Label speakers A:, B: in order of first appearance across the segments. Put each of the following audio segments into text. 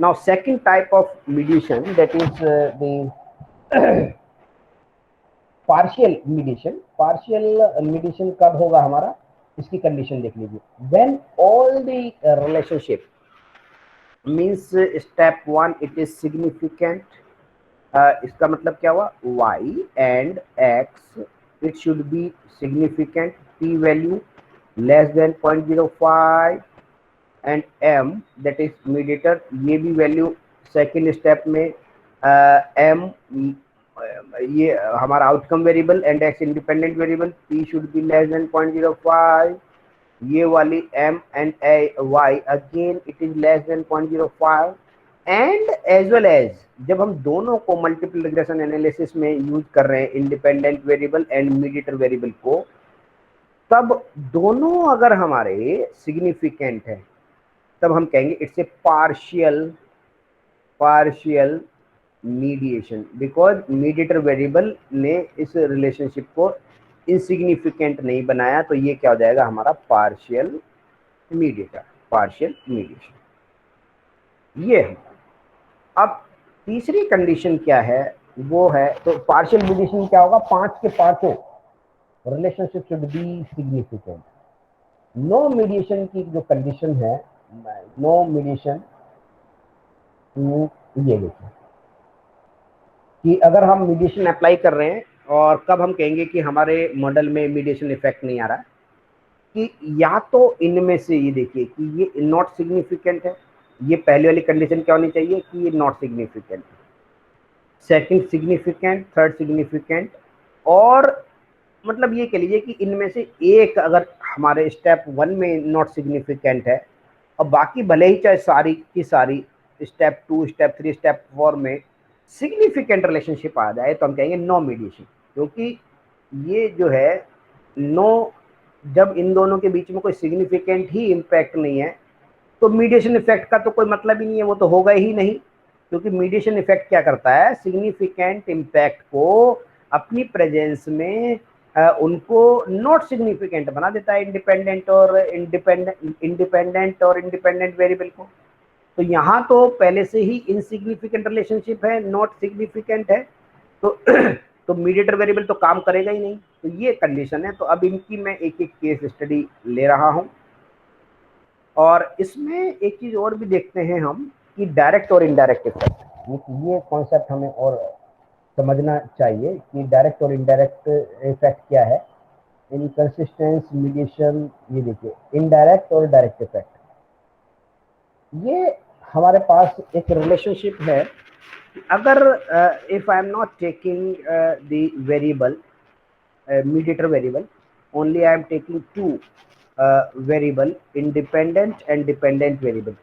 A: Now second type of mediation, that is the partial mediation. Partial mediation कब होगा हमारा, इसकी कंडीशन देख लीजिए। When all the relationship means step one it is significant, इसका मतलब क्या हुआ, y and x it should be significant, p value less than 0.05 and m that is mediator, ये भी वैल्यू सेकेंड स्टेप में m ये हमारा outcome variable and x independent variable, p should be less than 0.05, ये वाली m and y again it is less than 0.05 and as well as जब हम दोनों को मल्टीपल रिग्रेशन एनालिसिस में यूज कर रहे हैं independent variable and mediator variable को, तब दोनों अगर हमारे सिग्निफिकेंट है तब हम कहेंगे it's a partial mediation, because mediator variable ने इस रिलेशनशिप को इनसिग्निफिकेंट नहीं बनाया, तो ये क्या हो जाएगा हमारा पार्शियल मीडिएटर, पार्शियल मीडिएशन। ये है। अब तीसरी कंडीशन क्या है, वो है, तो पार्शियल मीडिएशन क्या होगा, 5 के पांचों relationship should be significant. No mediation की जो कंडीशन है, नो मीडिएशन, ये देखिए कि अगर हम मीडिएशन अप्लाई कर रहे हैं और कब हम कहेंगे कि हमारे मॉडल में मीडिएशन इफेक्ट नहीं आ रहा है, कि या तो इनमें से ये देखिए कि ये नॉट सिग्निफिकेंट है, ये पहले वाली कंडीशन क्या होनी चाहिए कि ये not significant, second significant, third significant, और मतलब ये कह लीजिए कि इनमें से एक अगर हमारे स्टेप 1 में नॉट सिग्निफिकेंट है और बाकी भले ही चाहे सारी की सारी स्टेप 2, स्टेप 3, स्टेप 4 में सिग्निफिकेंट रिलेशनशिप आ जाए, तो हम कहेंगे नो मीडिएशन, क्योंकि ये जो है नो, जब इन दोनों के बीच में कोई सिग्निफिकेंट ही इम्पैक्ट नहीं है तो मीडिएशन इफेक्ट का तो कोई मतलब ही नहीं है, वो तो होगा ही नहीं, क्योंकि मीडिएशन इफेक्ट क्या करता है, सिग्निफिकेंट इम्पैक्ट को अपनी प्रेजेंस में उनको नॉट सिग्निफिकेंट बना देता है, इंडिपेंडेंट और इंडिपेंडेंट वेरिएबल को। तो यहाँ तो पहले से ही इनसिग्निफिकेंट रिलेशनशिप है, नॉट सिग्निफिकेंट है, तो तो मीडिएटर वेरिएबल तो काम करेगा ही नहीं, तो ये कंडीशन है। तो अब इनकी मैं एक एक केस स्टडी ले रहा हूँ, और इसमें एक चीज और भी देखते हैं हम कि डायरेक्ट और इनडायरेक्ट इफेक्ट, ये कॉन्सेप्ट हमें और समझना चाहिए कि डायरेक्ट और इनडायरेक्ट इफेक्ट क्या है, इनकंसिस्टेंस मीडिएशन। ये देखिए इनडायरेक्ट और डायरेक्ट इफेक्ट, ये हमारे पास एक रिलेशनशिप है। अगर if I am not taking the variable mediator variable, only I am taking two variable, independent and dependent variable,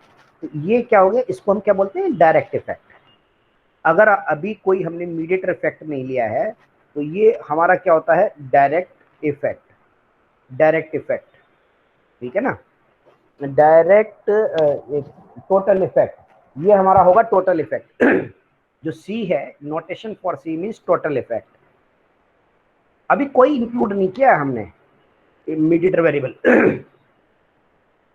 A: तो ये क्या हो गया, इसको हम क्या बोलते हैं, डायरेक्ट इफेक्ट। अगर अभी कोई हमने मीडिएटर इफेक्ट नहीं लिया है तो ये हमारा क्या होता है, डायरेक्ट इफेक्ट, डायरेक्ट इफेक्ट, ठीक है ना, डायरेक्ट टोटल इफेक्ट, ये हमारा होगा टोटल इफेक्ट। जो सी है, notation for C means total effect. अभी कोई इंक्लूड नहीं किया है हमने मीडिएटर वेरिएबल।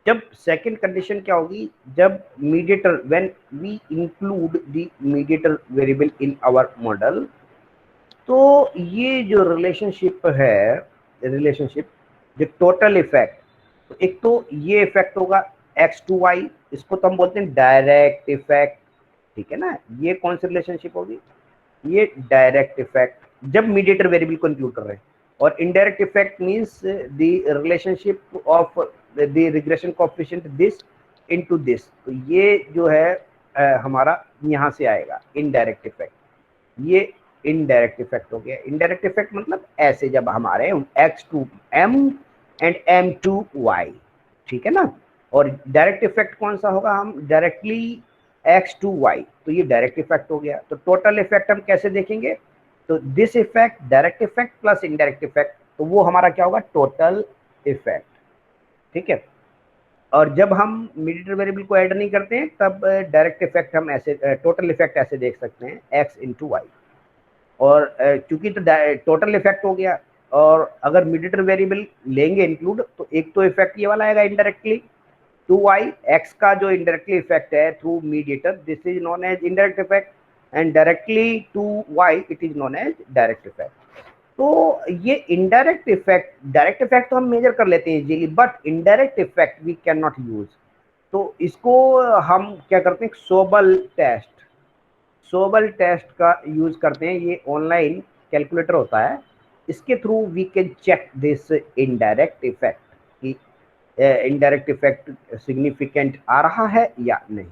A: जब सेकंड कंडीशन क्या होगी, जब mediator, when we include the mediator variable in our model, तो ये जो रिलेशनशिप है, रिलेशनशिप जो टोटल इफेक्ट, तो एक तो ये इफेक्ट होगा x2y, इसको तो हम बोलते हैं डायरेक्ट इफेक्ट, ठीक है ना, ये कौन सी रिलेशनशिप होगी, ये डायरेक्ट इफेक्ट जब मीडिएटर वेरिएबल को इंक्लूड कर रहे हैं। और indirect effect means the relationship of the regression coefficient this into this, तो ये जो है हमारा यहाँ से आएगा इनडायरेक्ट इफेक्ट, ये इनडायरेक्ट इफेक्ट हो गया। इनडायरेक्ट इफेक्ट मतलब ऐसे जब हमारे x2m एंड m2y, ठीक है ना, और डायरेक्ट इफेक्ट कौन सा होगा, हम डायरेक्टली x2y, तो ये डायरेक्ट इफेक्ट हो गया। तो टोटल इफेक्ट हम कैसे देखेंगे, तो this effect direct effect plus indirect effect, तो वो हमारा क्या होगा, टोटल इफेक्ट, ठीक है। और जब हम मीडिएटर वेरिएबल को ऐड नहीं करते हैं तब डायरेक्ट इफेक्ट हम ऐसे, टोटल इफेक्ट ऐसे देख सकते हैं x इंटू वाई। और चूंकि तो टोटल इफेक्ट हो गया, और अगर मीडिएटर वेरिएबल लेंगे इंक्लूड, तो एक तो इफेक्ट ये वाला आएगा इनडायरेक्टली, 2y, x का जो इनडायरेक्टली इफेक्ट है through mediator, this is known as indirect effect, and directly to y it is known as direct effect. तो ये इनडायरेक्ट इफेक्ट, डायरेक्ट इफेक्ट तो हम मेजर कर लेते हैं easily, but indirect effect we can not use. तो इसको हम क्या करते हैं, सोबल टेस्ट, सोबल टेस्ट का यूज करते हैं। ये ऑनलाइन कैलकुलेटर होता है, इसके through we can check this indirect effect कि इनडायरेक्ट इफेक्ट सिग्निफिकेंट आ रहा है या नहीं,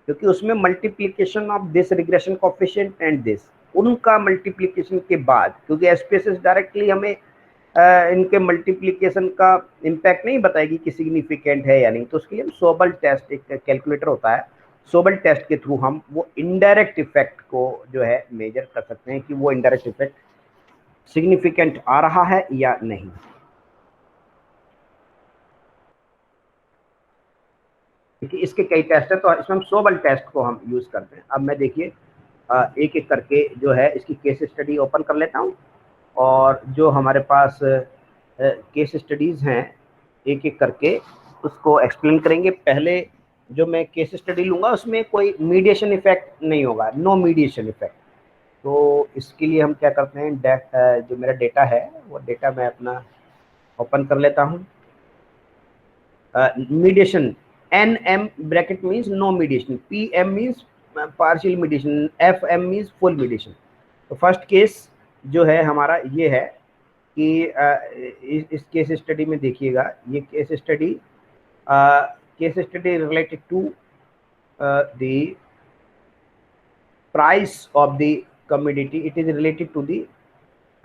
A: क्योंकि उसमें multiplication of this regression coefficient and this, उनका मल्टीप्लिकेशन के बाद, क्योंकि एसपीएसएस डायरेक्टली हमें इनके मल्टीप्लिकेशन का इम्पैक्ट नहीं बताएगी कि सिग्निफिकेंट है या नहीं, तो उसके लिए सोबल टेस्ट एक कैलकुलेटर होता है, सोबल टेस्ट के थ्रू हम वो इनडायरेक्ट इफेक्ट को जो है मेजर कर सकते हैं कि वो इनडायरेक्ट इफेक्ट सिग्निफिकेंट आ रहा है या नहीं। क्योंकि इसके कई टेस्ट है, तो इसमें हम सोबल टेस्ट को हम यूज करते हैं। अब मैं देखिए एक एक करके जो है इसकी केस स्टडी ओपन कर लेता हूँ, और जो हमारे पास केस स्टडीज हैं एक एक करके उसको एक्सप्लेन करेंगे। पहले जो मैं केस स्टडी लूँगा उसमें कोई मीडिएशन इफेक्ट नहीं होगा, नो मीडिएशन इफेक्ट। तो इसके लिए हम क्या करते हैं, जो मेरा डेटा है वो डेटा मैं अपना ओपन कर लेता हूँ। Mediation, N M bracket means no mediation, P M means partial mediation, F M means full mediation. तो फर्स्ट केस जो है हमारा ये है कि इस केस स्टडी में देखिएगा, ये case study related to the price of the commodity, it is related to the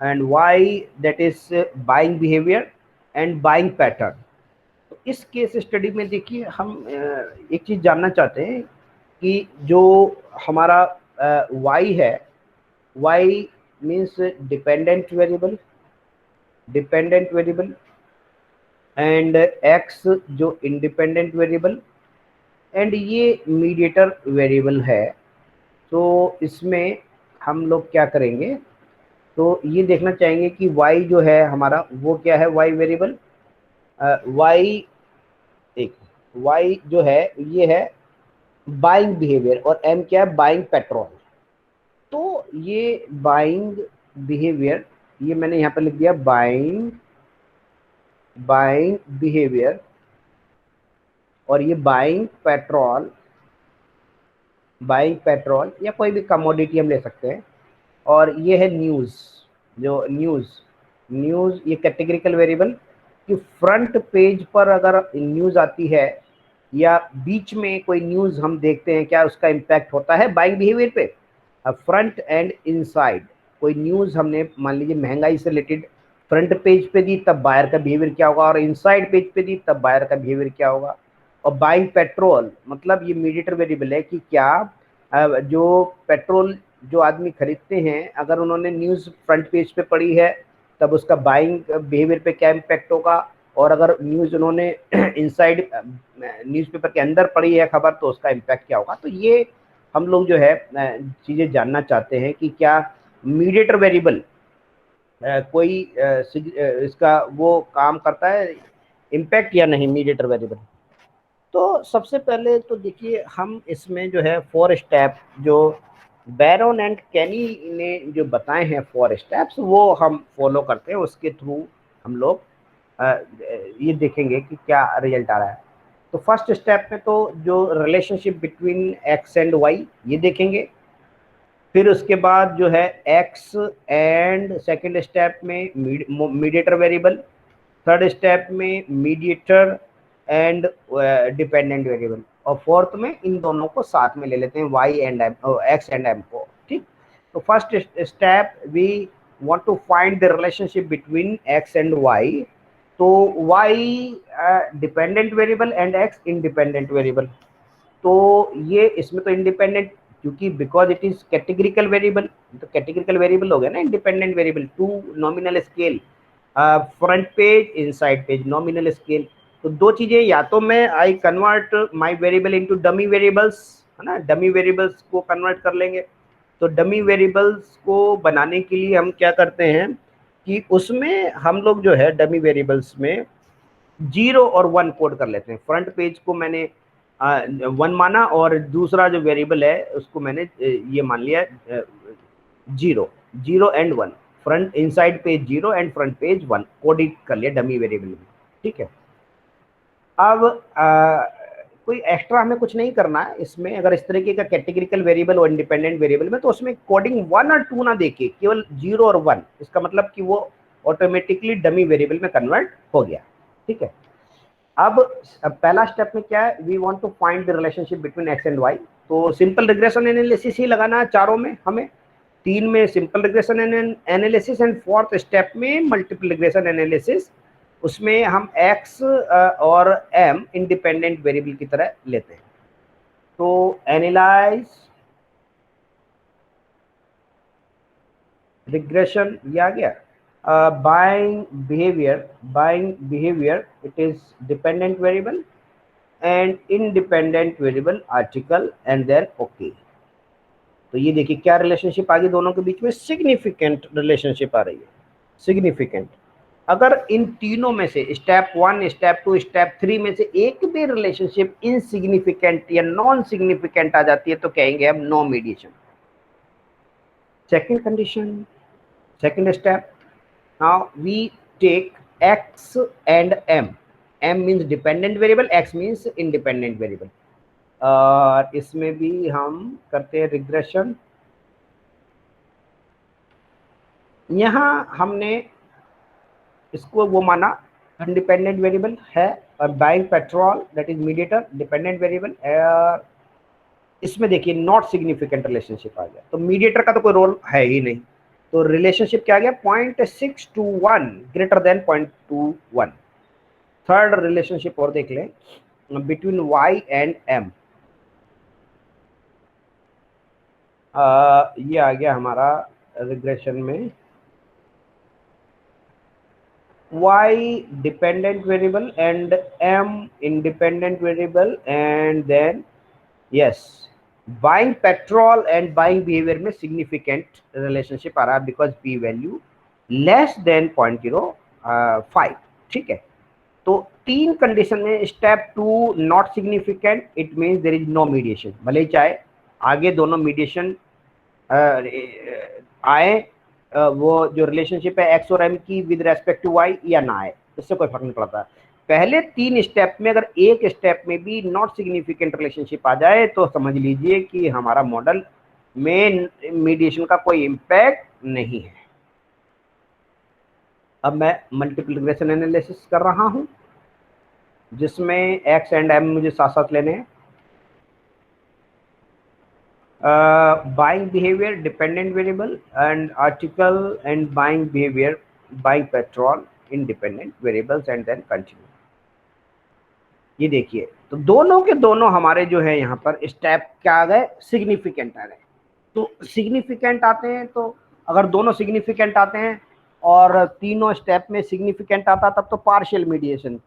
A: and why, that is buying behavior and buying pattern। तो इस केस स्टडी में देखिए हम एक चीज जानना चाहते हैं कि जो हमारा y है, y means dependent variable, dependent variable, and x जो इंडिपेंडेंट वेरिएबल, एंड ये मीडिएटर वेरिएबल है। तो इसमें हम लोग क्या करेंगे, तो ये देखना चाहेंगे कि y जो है हमारा वो क्या है, y वेरिएबल, y एक y जो है ये है बाइंग बिहेवियर, और m क्या है, बाइंग पेट्रोल। तो ये बाइंग बिहेवियर, ये मैंने यहाँ पर लिख दिया बाइंग, बाइंग बिहेवियर, और ये बाइंग पेट्रोल, बाइंग पेट्रोल या कोई भी कमोडिटी हम ले सकते हैं। और ये है न्यूज़, जो न्यूज़ ये कैटेगरिकल वेरिएबल, कि फ्रंट पेज पर अगर न्यूज़ आती है या बीच में कोई न्यूज़ हम देखते हैं, क्या उसका इम्पैक्ट होता है बाइंग बिहेवियर पे। फ्रंट एंड इनसाइड कोई न्यूज़ हमने मान लीजिए महंगाई से रिलेटेड फ्रंट पेज पे दी, तब बायर का बिहेवियर क्या होगा, और इनसाइड पेज पे दी तब बायर का बिहेवियर क्या होगा। और बाइंग पेट्रोल मतलब ये मीडिएटर वेरिएबल है कि क्या जो पेट्रोल जो आदमी खरीदते हैं, अगर उन्होंने न्यूज़ फ्रंट पेज पे पढ़ी है तब उसका बाइंग बिहेवियर पे क्या इम्पैक्ट होगा, और अगर न्यूज़ उन्होंने इनसाइड न्यूज़पेपर के अंदर पढ़ी है खबर तो उसका इम्पैक्ट क्या होगा। तो ये हम लोग जो है चीज़ें जानना चाहते हैं कि क्या मीडिएटर वेरिएबल कोई इसका वो काम करता है इम्पैक्ट या नहीं, मीडिएटर वेरिएबल। तो सबसे पहले तो देखिए हम इसमें जो है 4 स्टेप जो बैरोन एंड कैनी ने जो बताए हैं 4 स्टेप्स, वो हम फॉलो करते हैं, उसके थ्रू हम लोग ये देखेंगे कि क्या रिजल्ट आ रहा है। तो फर्स्ट स्टेप में तो जो relationship between X and Y ये देखेंगे, फिर उसके बाद जो है एक्स एंड सेकेंड स्टेप में मीडिएटर वेरिएबल, थर्ड स्टेप में मीडिएटर एंड डिपेंडेंट वेरिएबल, और फोर्थ में इन दोनों को साथ में ले लेते हैं y and m, x and m को। ठीक, तो first step we want to find the relationship between x and y। तो y dependent variable and x independent variable. तो ये इसमें तो इंडिपेंडेंट, क्योंकि because it is categorical variable, तो कैटेगरिकल वेरिएबल हो गया ना independent variable. Two nominal scale, front page inside page nominal scale. तो दो चीजें, या तो मैं I convert my variable into dummy variables, है ना, डमी वेरिएबल्स को कन्वर्ट कर लेंगे। तो डमी वेरिएबल्स को बनाने के लिए हम क्या करते हैं कि उसमें हम लोग जो है डमी वेरिएबल्स में 0 और 1 कोड कर लेते हैं। फ्रंट पेज को मैंने 1 माना और दूसरा जो वेरिएबल है उसको मैंने ये मान लिया 0 0 and 1, front inside page 0 and front page 1 code कर लिया डमी वेरिएबल में। ठीक है, अब कोई एक्स्ट्रा हमें कुछ नहीं करना है इसमें। अगर इस तरीके का कैटेगरिकल वेरिएबल और इंडिपेंडेंट वेरिएबल में, तो उसमें कोडिंग 1 और 2 ना देके केवल 0 और 1, इसका मतलब कि वो ऑटोमेटिकली डमी वेरिएबल में कन्वर्ट हो गया। ठीक है, अब पहला स्टेप में क्या है, we want to find the relationship between X and Y. तो सिंपल रिग्रेशन एनालिसिस ही लगाना है चारों में हमें, 3 में simple regression analysis and fourth step में मल्टीपल रिग्रेशन एनालिसिस। उसमें हम x और m इंडिपेंडेंट वेरिएबल की तरह लेते हैं। तो एनालाइज रिग्रेशन ये आ गया। Buying behaviour it is dependent variable and independent variable article and then okay. तो ये देखिए क्या रिलेशनशिप आ गई दोनों के बीच में, सिग्निफिकेंट रिलेशनशिप आ रही है, सिग्निफिकेंट। अगर इन तीनों में से स्टेप 1, स्टेप 2, स्टेप 3 में से एक भी रिलेशनशिप इनसिग्निफिकेंट या नॉन सिग्निफिकेंट आ जाती है तो कहेंगे हम no mediation. Second condition, second step, now we take x and m means dependent variable, x means independent variable. और इसमें भी हम करते हैं रिग्रेशन। यहाँ हमने इसको वो माना इंडिपेंडेंट वेरिएबल है, और buying petrol that is mediator dependent variable. इसमें देखिए नॉट सिग्निफिकेंट रिलेशनशिप आ गया, तो मीडिएटर का तो कोई रोल है ही नहीं, तो रिलेशनशिप क्या आ गया 0.621 ग्रेटर देन 0.21। थर्ड रिलेशनशिप और देख लें बिटवीन y एंड m। ये आ गया हमारा रिग्रेशन में y dependent variable and m independent variable, and then yes, buying petrol and buying behavior में significant relationship आ रहा है because p value less than 0.05। ठीक है, तो 3 कंडीशन में step 2 not significant, it means there is no mediation. भले ही चाहे आगे दोनों मीडिएशन आए, वो जो रिलेशनशिप है एक्स और एम की विद रेस्पेक्ट टू वाई या ना आए, इससे कोई फर्क नहीं पड़ता। पहले 3 स्टेप में अगर एक स्टेप में भी नॉट सिग्निफिकेंट रिलेशनशिप आ जाए तो समझ लीजिए कि हमारा मॉडल में मीडिएशन का कोई इम्पैक्ट नहीं है। अब मैं मल्टीपल रिग्रेशन एनालिसिस कर रहा हूं जिसमें एक्स एंड एम मुझे साथ साथ लेने हैं। buying behavior dependent variable and article and buying behavior buying petrol independent variables and then continue। ये देखिए तो दोनों के दोनों हमारे जो है यहाँ पर स्टेप क्या आ गए, सिग्निफिकेंट आ गए। तो सिग्निफिकेंट आते हैं, तो अगर दोनों सिग्निफिकेंट आते हैं और तीनों स्टेप में सिग्निफिकेंट आता तब तो पार्शियल मीडिएशन।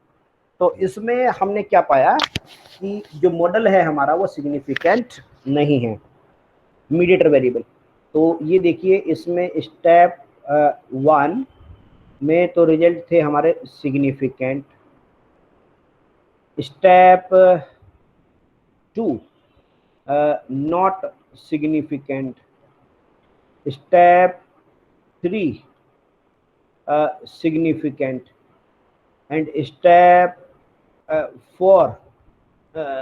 A: तो इसमें हमने क्या पाया कि जो मॉडल है हमारा वो सिग्निफिकेंट नहीं है मीडिएटर वेरिएबल। तो ये देखिए इसमें स्टेप 1 में तो रिजल्ट थे हमारे significant, step 2 not significant, step 3 significant and step 4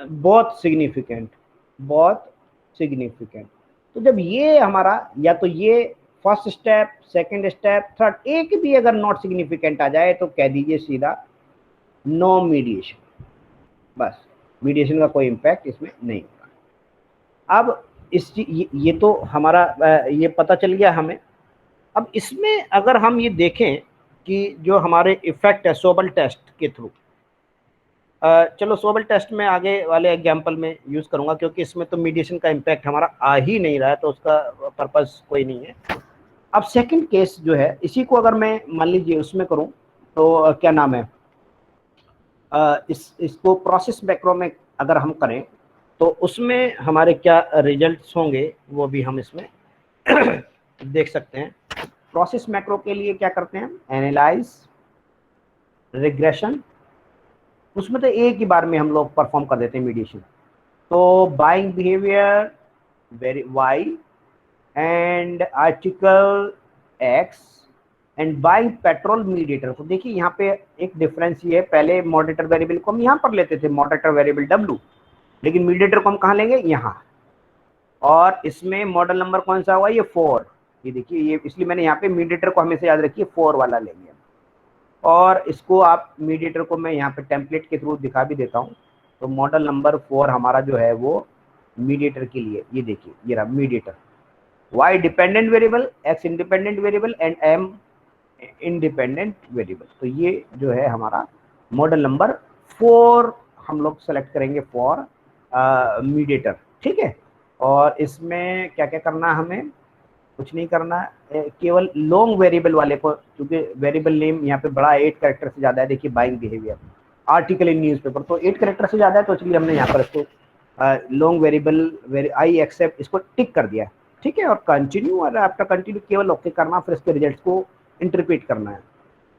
A: बहुत सिग्निफिकेंट, बहुत सिग्निफिकेंट। तो जब ये हमारा या तो ये first step, second step, third एक भी अगर नॉट सिग्निफिकेंट आ जाए तो कह दीजिए सीधा नो मीडिएशन, बस मीडिएशन का कोई इम्पैक्ट इसमें नहीं होगा। अब इस ये तो हमारा ये पता चल गया हमें। अब इसमें अगर हम ये देखें कि जो हमारे इफेक्ट है सोबल टेस्ट के थ्रू, चलो सोबल टेस्ट में आगे वाले एग्जाम्पल में यूज करूंगा क्योंकि इसमें तो मीडिएशन का इम्पैक्ट हमारा आ ही नहीं रहा है, तो उसका पर्पस कोई नहीं है। अब सेकंड केस जो है इसी को अगर मैं मान लीजिए उसमें करूं तो क्या नाम है, इसको प्रोसेस मैक्रो में अगर हम करें तो उसमें हमारे क्या रिजल्ट्स होंगे वो भी हम इसमें देख सकते हैं। प्रोसेस मैक्रो के लिए क्या करते हैं, एनालाइज रिग्रेशन उसमें तो एक ही बार में हम लोग परफॉर्म कर देते हैं मीडिएशन। तो buying behaviour very Y and article X and buying petrol mediator. तो देखिए यहाँ पे एक डिफरेंस ये है, पहले मॉडरेटर वेरिएबल को हम यहाँ पर लेते थे, मॉडरेटर वेरिएबल डब्ल्यू, लेकिन मीडिएटर को हम कहाँ लेंगे, यहाँ। और इसमें मॉडल नंबर कौन सा हुआ, ये 4। ये देखिए, ये इसलिए मैंने यहाँ पे मीडिएटर को हमेशा याद रखिए 4 वाला लेंगे। और इसको आप मीडिएटर को मैं यहाँ पे टेम्पलेट के थ्रू दिखा भी देता हूँ। तो मॉडल नंबर 4 हमारा जो है वो मीडिएटर के लिए, ये देखिए ये रहा mediator. y dependent variable, x independent variable and m independent variable. तो ये जो है हमारा मॉडल नंबर 4 हम लोग सेलेक्ट करेंगे फॉर मीडिएटर, ठीक है। और इसमें क्या क्या करना है, हमें कुछ नहीं करना, केवल लॉन्ग वेरिएबल वाले को, क्योंकि वेरिएबल नेम यहाँ पे बड़ा 8 कैरेक्टर से ज़्यादा है। देखिए buying behaviour article in newspaper, तो 8 कैरेक्टर से ज़्यादा है, तो इसलिए हमने यहाँ पर इसको लॉन्ग वेरिएबल आई एक्सेप्ट इसको टिक कर दिया, ठीक है। और कंटिन्यू, और आपका कंटिन्यू केवल ओके करना, फिर इसके रिजल्ट को इंटरप्रेट करना है।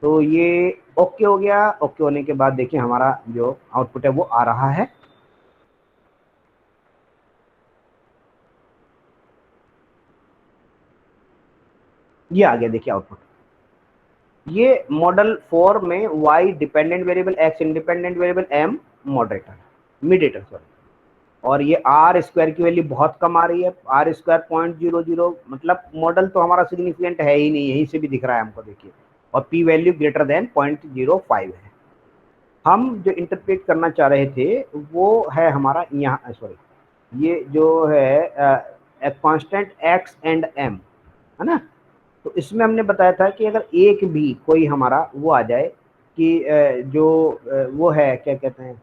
A: तो ये ओके हो गया। ओके होने के बाद देखिए हमारा जो आउटपुट है वो आ रहा है। ये आ गया देखिए आउटपुट। ये मॉडल 4 में y dependent variable, x independent variable, m moderator mediator sorry. और ये आर स्क्वायर की वैल्यू बहुत कम आ रही है, आर स्क्वायर 0.00, मतलब मॉडल तो हमारा सिग्निफिकेंट है ही नहीं, यहीं से भी दिख रहा है हमको देखिए। और p वैल्यू ग्रेटर देन 0.05 है। हम जो इंटरप्रेट करना चाह रहे थे वो है हमारा यहाँ, सॉरी, ये जो है कांस्टेंट x एंड m, है ना। तो इसमें हमने बताया था कि अगर एक भी कोई हमारा वो आ जाए कि जो वो है क्या कहते हैं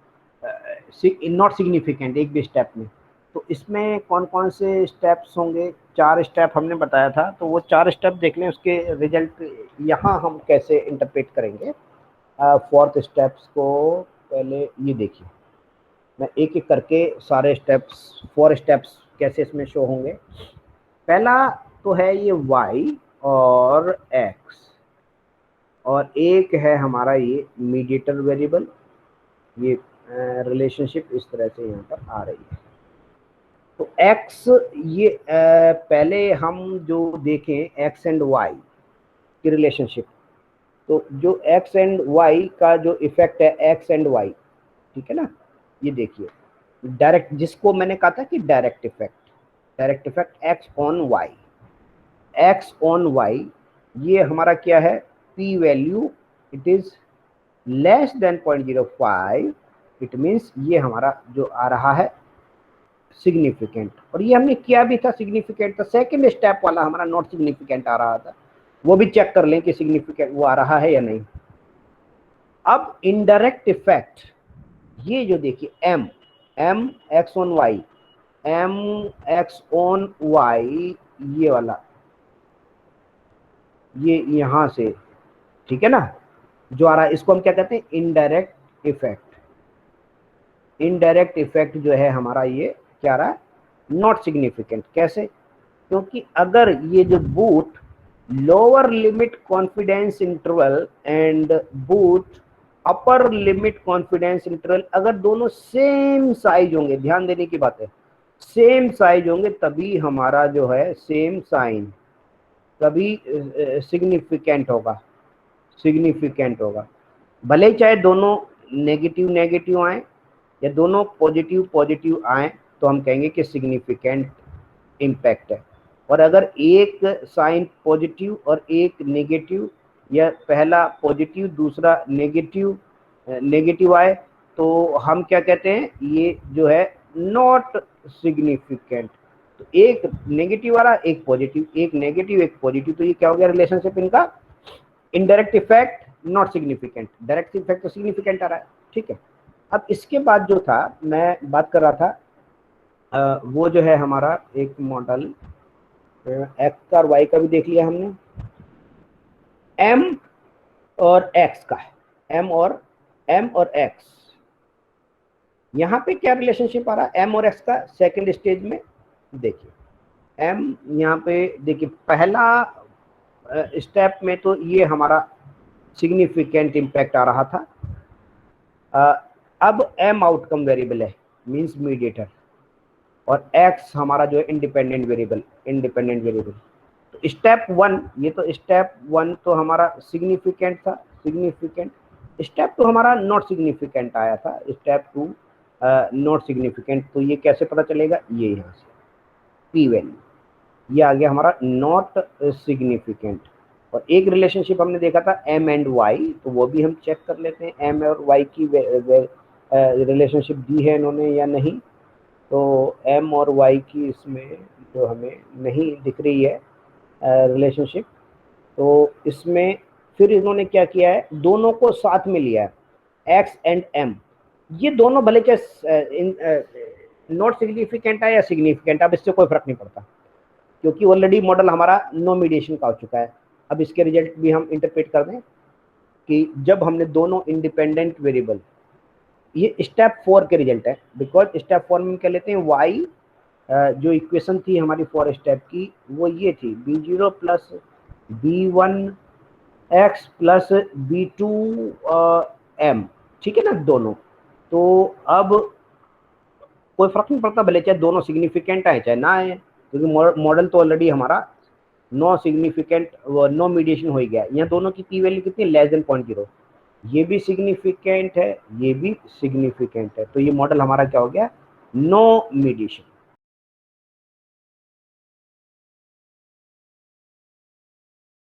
A: नॉट सिग्निफिकेंट एक भी स्टेप में, तो इसमें कौन कौन से स्टेप्स होंगे, 4 स्टेप हमने बताया था। तो वो 4 स्टेप देख लें, उसके रिजल्ट यहाँ हम कैसे इंटरप्रेट करेंगे। 4th स्टेप्स को पहले ये देखिए, मैं एक एक करके सारे स्टेप्स, 4 स्टेप्स कैसे इसमें शो होंगे। पहला तो है ये y और x, और एक है हमारा ये मीडिएटर वेरिएबल। ये रिलेशनशिप इस तरह से यहाँ पर आ रही है। तो x, ये पहले हम जो देखें x एंड y की रिलेशनशिप, तो जो x एंड y का जो इफेक्ट है x एंड y, ठीक है ना। ये देखिए डायरेक्ट, जिसको मैंने कहा था कि direct effect x on y, x on y, ये हमारा क्या है, p value it is less than 0.05, it means ये हमारा जो आ रहा है सिग्निफिकेंट। और ये हमने किया भी था सिग्निफिकेंट, तो सेकंड स्टेप वाला हमारा नॉट सिग्निफिकेंट आ रहा था, वो भी चेक कर लें कि सिग्निफिकेंट वो आ रहा है या नहीं। अब इनडायरेक्ट इफेक्ट, ये जो देखिए m x on y, m x on y, ये वाला, ये यहाँ से, ठीक है ना, जो आ रहा है, इसको हम क्या कहते हैं, इनडायरेक्ट इफेक्ट। इनडायरेक्ट इफेक्ट जो है हमारा ये क्या आ रहा है, नॉट सिग्निफिकेंट। कैसे, क्योंकि अगर ये जो boot lower limit confidence interval and boot upper limit confidence interval, अगर दोनों सेम साइज होंगे, ध्यान देने की बात है, सेम साइज होंगे, तभी हमारा जो है सेम साइन, तभी सिग्निफिकेंट होगा। भले ही चाहे दोनों नेगेटिव नेगेटिव आए या दोनों पॉजिटिव पॉजिटिव आए, तो हम कहेंगे कि सिग्निफिकेंट इम्पैक्ट है। और अगर एक साइन पॉजिटिव और एक नेगेटिव, या पहला पॉजिटिव दूसरा नेगेटिव आए, तो हम क्या कहते हैं, ये जो है नॉट सिग्निफिकेंट। तो एक नेगेटिव वाला, एक पॉजिटिव, एक नेगेटिव एक पॉजिटिव, तो ये क्या हो गया रिलेशनशिप इनका, indirect effect not significant, direct effect तो सिग्निफिकेंट आ रहा है, ठीक है। अब इसके बाद जो था, मैं बात कर रहा था, वो जो है हमारा एक मॉडल एक्स का और वाई का भी देख लिया हमने, एम और एक्स का, एम और एक्स, यहाँ पे क्या रिलेशनशिप आ रहा है एम और एक्स का सेकंड स्टेज में। देखिए एम यहाँ पे देखिए, पहला स्टेप में तो ये हमारा सिग्निफिकेंट इम्पैक्ट आ रहा था, अब m आउटकम वेरिएबल है, मींस मीडिएटर, और x हमारा जो है इंडिपेंडेंट वेरिएबल। तो स्टेप वन, ये तो स्टेप वन तो हमारा सिग्निफिकेंट था, सिग्निफिकेंट। स्टेप टू हमारा नॉट सिग्निफिकेंट आया था, स्टेप टू नॉट सिग्निफिकेंट। तो ये कैसे पता चलेगा, ये यहाँ से p वैल्यू, ये आ गया हमारा नॉट सिग्निफिकेंट। और एक रिलेशनशिप हमने देखा था m एंड y, तो वो भी हम चेक कर लेते हैं m और y की रिलेशनशिप दी है इन्होंने या नहीं। तो m और y की इसमें जो हमें नहीं दिख रही है रिलेशनशिप, तो इसमें फिर इन्होंने क्या किया है, दोनों को साथ में लिया है, x एंड m। ये दोनों भले चाहे नॉट सिग्निफिकेंट है या सिग्निफिकेंट, अब इससे कोई फर्क नहीं पड़ता, क्योंकि ऑलरेडी मॉडल हमारा नो मीडिएशन का हो चुका है। अब इसके रिजल्ट भी हम इंटरप्रेट कर दें कि जब हमने दोनों इंडिपेंडेंट वेरिएबल, ये स्टेप 4 के रिजल्ट है, बिकॉज स्टेप 4 में क्या लेते हैं, y जो इक्वेशन थी हमारी 4 स्टेप की, वो ये थी b0 plus b1 x plus b2 m, ठीक है ना दोनों। तो अब कोई फर्क नहीं पड़ता भले चाहे दोनों सिग्निफिकेंट आए चाहे ना आए, क्योंकि मॉडल तो ऑलरेडी हमारा नो सिग्निफिकेंट, नो मीडिएशन हो गया। यहाँ दोनों की p वैल्यू कितनी, लेस देन 0.0। ये भी सिग्निफिकेंट है, ये भी सिग्निफिकेंट है, तो ये मॉडल हमारा क्या हो गया, नो मीडिएशन।